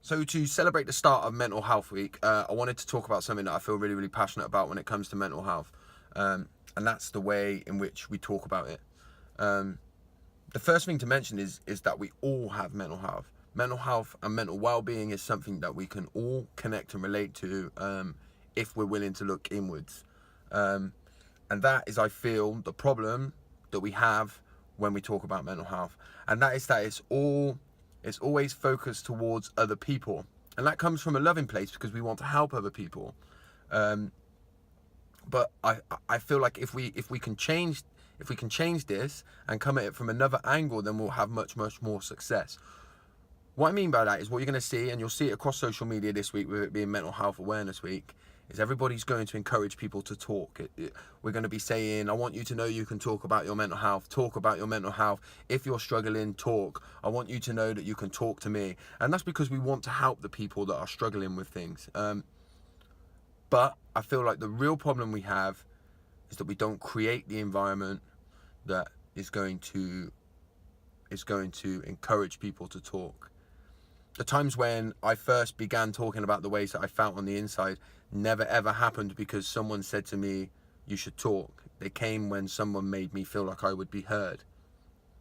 So to celebrate the start of Mental Health Week, I wanted to talk about something that I feel really, really passionate about when it comes to mental health. And that's the way in which we talk about it. The first thing to mention is that we all have mental health. Mental health and mental well-being is something that we can all connect and relate to if we're willing to look inwards. And that is, I feel, the problem that we have when we talk about mental health. And that is that it's always focused towards other people. And that comes from a loving place because we want to help other people. But I feel like if we can change this and come at it from another angle, then we'll have much more success. What I mean by that is what you're going to see, and you'll see it across social media this week with it being Mental Health Awareness Week, is everybody's going to encourage people to talk. We're going to be saying, I want you to know you can talk about your mental health. Talk about your mental health. If you're struggling, talk. I want you to know that you can talk to me. And that's because we want to help the people that are struggling with things. But I feel like the real problem we have is that we don't create the environment that is going to encourage people to talk. The times when I first began talking about the ways that I felt on the inside never ever happened because someone said to me, you should talk. They came when someone made me feel like I would be heard.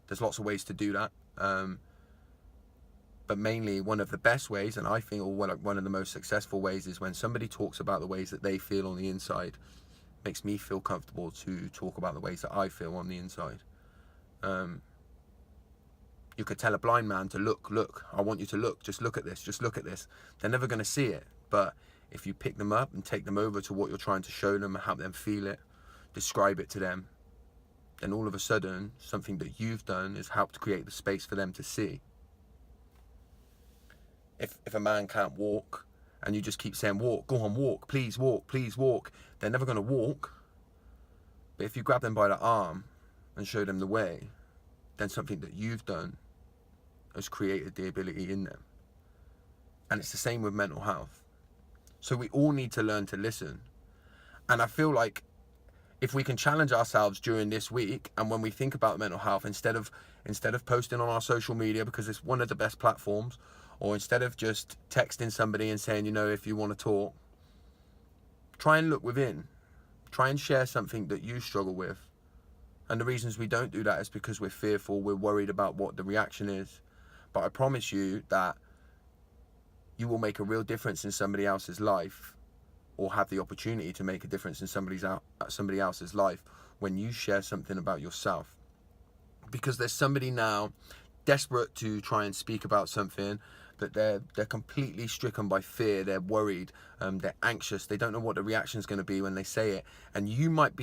There's lots of ways to do that. But mainly one of the best ways, and I think one of the most successful ways, is when somebody talks about the ways that they feel on the inside. Makes me feel comfortable to talk about the ways that I feel on the inside. You could tell a blind man to look, I want you to look, just look at this, just look at this. They're never going to see it. But if you pick them up and take them over to what you're trying to show them and help them feel it, describe it to them, then all of a sudden, something that you've done is helped create the space for them to see. If a man can't walk and you just keep saying, walk, go on, walk, please walk, they're never going to walk. But if you grab them by the arm and show them the way, then something that you've done has created the ability in them. And it's the same with mental health. So we all need to learn to listen. And I feel like if we can challenge ourselves during this week, and when we think about mental health, instead of posting on our social media because it's one of the best platforms, or instead of just texting somebody and saying, if you want to talk, try and look within. Try and share something that you struggle with. And the reasons we don't do that is because we're fearful, we're worried about what the reaction is. But I promise you that you will make a real difference in somebody else's life, or have the opportunity to make a difference in somebody else's life when you share something about yourself. Because there's somebody now desperate to try and speak about something, but they're completely stricken by fear. They're worried, they're anxious, they don't know what the reaction is going to be when they say it. And you might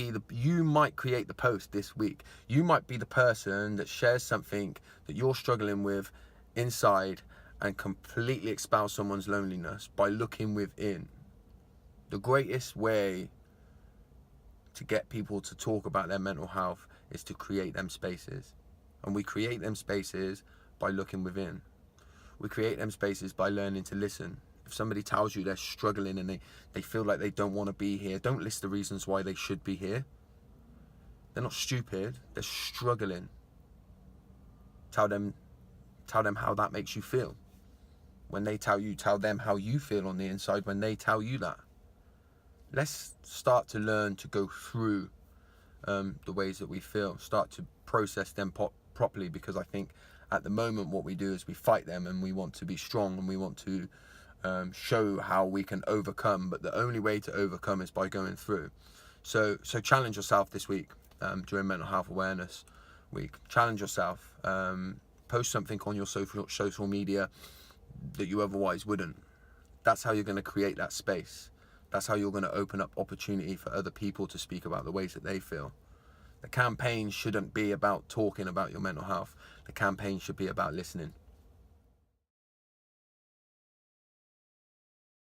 create the post this week. You might be the person that shares something that you're struggling with inside and completely expel someone's loneliness by looking within. The greatest way to get people to talk about their mental health is to create them spaces. And we create them spaces by looking within. We create them spaces by learning to listen. If somebody tells you they're struggling and they feel like they don't want to be here, don't list the reasons why they should be here. They're not stupid, they're struggling. Tell them how that makes you feel. When they tell them how you feel on the inside when they tell you that. Let's start to learn to go through the ways that we feel. Start to process them properly, because I think at the moment what we do is we fight them, and we want to be strong, and we want to show how we can overcome. But the only way to overcome is by going through. So challenge yourself this week during Mental Health Awareness Week. Challenge yourself. Post something on your social media that you otherwise wouldn't. That's how you're going to create that space. That's how you're going to open up opportunity for other people to speak about the ways that they feel. The campaign shouldn't be about talking about your mental health. The campaign should be about listening.